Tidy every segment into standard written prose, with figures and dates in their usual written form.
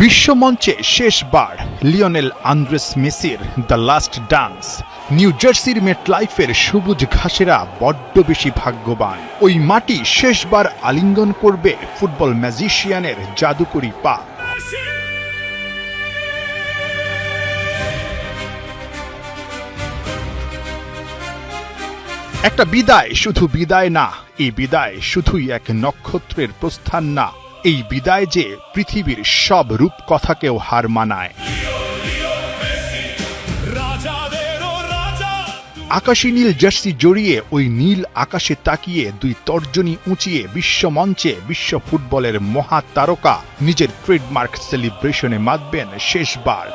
বিশ্বমঞ্চে শেষবার Lionel Andres মেসির the last dance. New জার্সির মেটলাইফের সবুজ ঘাসেরা বড্ড বেশি ভাগ্যবান। ওই মাটি শেষবার আলিঙ্গন করবে ফুটবল ম্যাজিশিয়ানের জাদুকরি পা। একটা বিদায় শুধু বিদায় না, এই বিদায় শুধুই এক নক্ষত্রের প্রস্থান না, এই বিদায় যে পৃথিবীর সব রূপকথাকেও হার মানায়। আকাশী নীল জার্সি জড়িয়ে ওই নীল আকাশে তাকিয়ে দুই তর্জনী উঁচিয়ে বিশ্বমঞ্চে বিশ্ব ফুটবলের মহা তারকা নিজের ট্রেডমার্ক সেলিব্রেশনে মাতবেন শেষবার।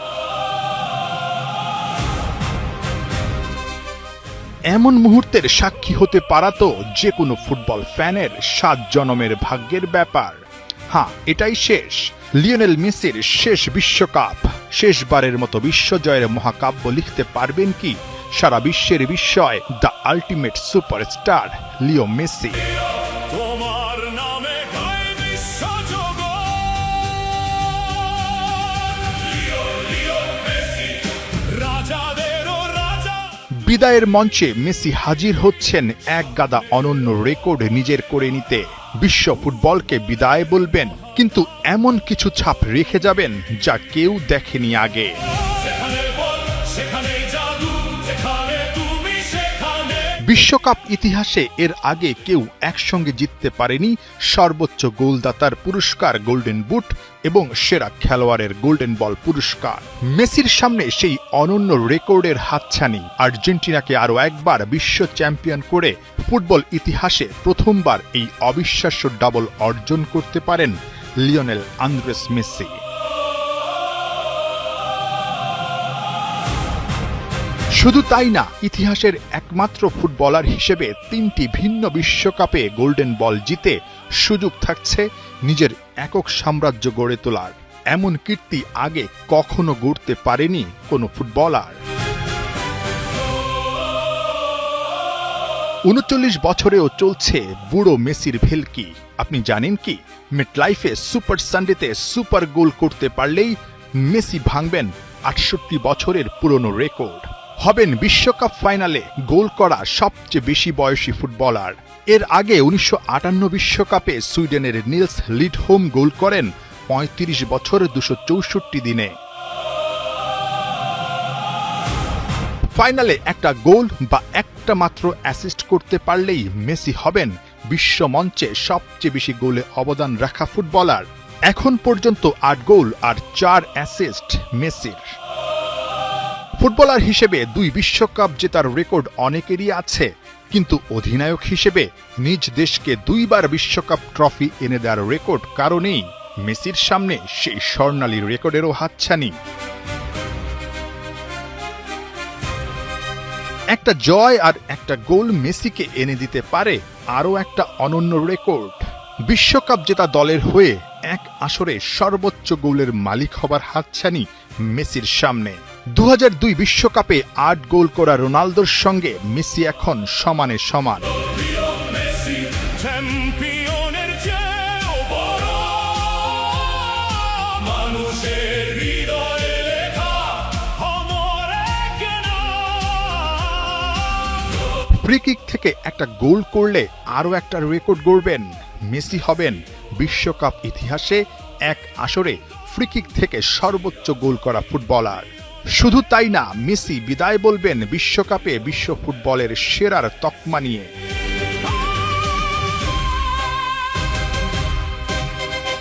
এমন মুহূর্তের সাক্ষী হতে পারা তো যে কোনো ফুটবল ফ্যানের 7 জনমের ভাগ্যের ব্যাপার। হ্যাঁ, এটাই শেষ লিওনেল মেসির শেষ বিশ্বকাপ। শেষবারের মতো বিশ্বজয়ের মহাকাব্য লিখতে পারবেন কি সারা বিশ্বের বিস্ময় the ultimate superstar Leo Messi. বিদায়ের মঞ্চে মেসি হাজির হচ্ছেন এক গাদা অনন্য রেকর্ড নিজের করে নিতে। বিশ্ব ফুটবলকে বিদায় বলবেন, কিন্তু এমন কিছু ছাপ রেখে যাবেন যা কেউ দেখেনি আগে। বিশ্বকাপ ইতিহাসে এর আগে কেউ একসঙ্গে জিততে পারেনি সর্বোচ্চ গোলদাতার পুরস্কার গোল্ডেন বুট এবং সেরা খেলোয়াড়ের গোল্ডেন বল পুরস্কার। মেসির সামনে সেই অনন্য রেকর্ডের হাতছানি। আর্জেন্টিনাকে আরও একবার বিশ্ব চ্যাম্পিয়ন করে ফুটবল ইতিহাসে প্রথমবার এই অবিশ্বাস্য ডাবল অর্জন করতে পারেন লিওনেল আন্দ্রেস মেসি। শুধু তাই না, ইতিহাসের একমাত্র ফুটবলার হিসেবে 3টি ভিন্ন বিশ্বকাপে গোল্ডেন বল জিতে সুযোগ থাকছে নিজের একক সাম্রাজ্য গড়ে তোলার। এমন কীর্তি আগে কখনো গড়তে পারেনি কোনো ফুটবলার। 39 বছরেও চলছে বুড়ো মেসির ভেলকি। আপনি জানেন কি, মেটলাইফে সুপার সানডেতে সুপার গোল করতে পারলেই মেসি ভাঙবেন 68 বছরের পুরনো রেকর্ড, হবেন বিশ্বকাপ ফাইনালে গোল করা সবচেয়ে বেশি বয়সী ফুটবলার। এর আগে 1958 বিশ্বকাপে সুইডেনের নিলস লিডহোম গোল করেন 35 বছর 264 দিনে। ফাইনালে একটা গোল বা একটা মাত্র অ্যাসিস্ট করতে পারলেই মেসি হবেন বিশ্বমঞ্চে সবচেয়ে বেশি গোলে অবদান রাখা ফুটবলার। এখন পর্যন্ত 8 গোল আর 4 অ্যাসিস্ট মেসির। ফুটবলার হিসেবে 2 বিশ্বকাপ জেতার রেকর্ড অনেকেরই আছে, কিন্তু অধিনায়ক হিসেবে নিজ দেশকে 2 বার বিশ্বকাপ ট্রফি এনে দেওয়ার রেকর্ড কারণেই মেসির সামনে সেই স্বর্ণালী রেকর্ডেরও হাতছানি। একটা জয় আর একটা গোল মেসিকে এনে দিতে পারে আরও একটা অনন্য রেকর্ড। বিশ্বকাপ জেতা দলের হয়ে এক আসরে সর্বোচ্চ গোলের মালিক হবার হাতছানি মেসির সামনে। 2002 বিশ্বকাপে 8 গোল করা রোনালদোর সঙ্গে মেসি এখন সমানে সমান। ফ্রি কিক থেকে একটা গোল করলে আরও একটা রেকর্ড গড়বেন। মেসি হবেন বিশ্বকাপ ইতিহাসে এক আসরে ফ্রি কিক থেকে সর্বোচ্চ গোল করা ফুটবলার। শুধু তাই না, মেসি বিদায় বলবেন বিশ্বকাপে বিশ্ব ফুটবলের সেরার তকমা নিয়ে।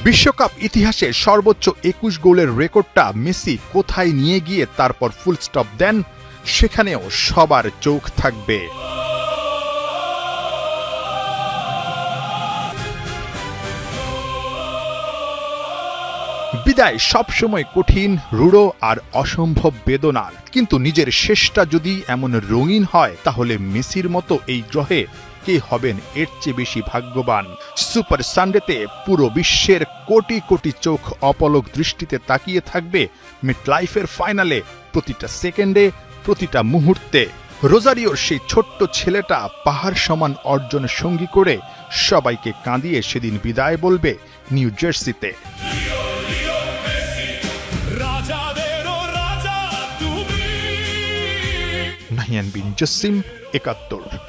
বিশ্বকাপ ইতিহাসে সর্বোচ্চ 21 গোলের রেকর্ডটা মেসি কোথায় নিয়ে গিয়ে তারপর ফুল স্টপ দেন, সেখানেও সবার চোখ থাকবে। বিদায় সবসময় কঠিন, রূঢ় আর অসম্ভব বেদনার, কিন্তু নিজের শেষটা যদি এমন রঙিন হয় তাহলে মেসির মতো এই গ্রহে কে হবেন এর চেয়ে বেশি ভাগ্যবান। সুপার সানডেতে পুরো বিশ্বের কোটি কোটি চোখ অপলক দৃষ্টিতে তাকিয়ে থাকবে মেটলাইফের ফাইনালে, প্রতিটা সেকেন্ডে, প্রতিটা মুহূর্তে। রোজারিওর সেই ছোট্ট ছেলেটা পাহাড় সমান অর্জন সঙ্গী করে সবাইকে কাঁদিয়ে সেদিন বিদায় বলবে নিউ জার্সিতে। রাহিয়ান বিন জসিম, ৭১।